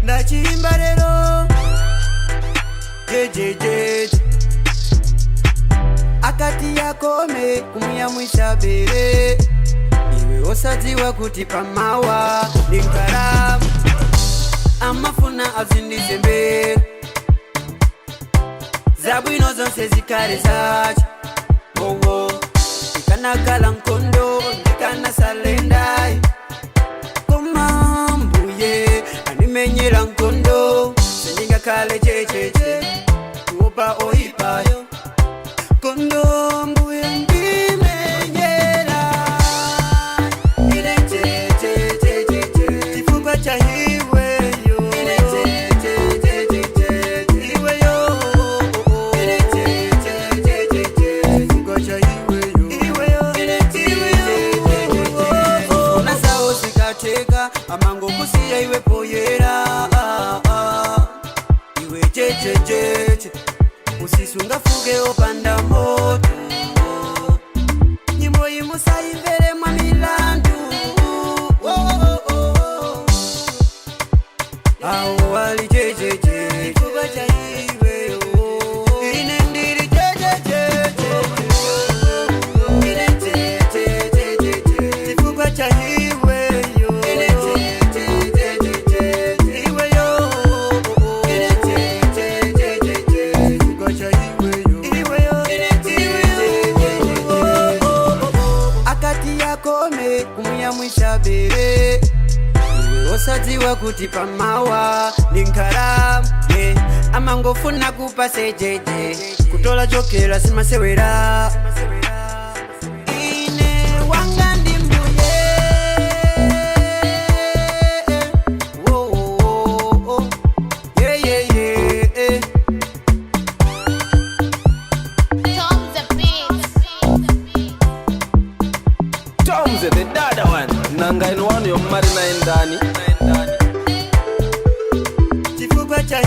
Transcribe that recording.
Nachimba lero Jeje akati yakome kumuyamwisa bere iwe osadziwa kuti pamawa linkaramu amafuna azindize mbere zabwino zonse zikale zacho wowo ikanakala nkondo ndikanasalendai komambuye animenyera nkondo sendingakale jejeje tuopa oipayo kondo mbuye ndimenyera ile jejejejeje chifukwa cha hiweyo ile jejejejeje hiweyo ile jejejejeje chifukwa cha hiweyo ile jejejejeje unasao sikateka amango kusiya iwe poyera iwe jejejeje usisunga fuge opanda moto nyimbo imusaimbere mwa milandu awo wali jejeje kuba cha iwe ine ndiri jejeje ine jejeje kuba cha iwe ine jejeje iwe yo ine jejeje kuba cha iwe akati yakome kumuyamwisa bere iwe osadziwa kuti pamawa linkaramu amangofuna kupa sejeje kutola jokera simasewera ine wanga ndi mbuye Thomzy the dada one nanga ino wanu yo marina endani chifukwa cha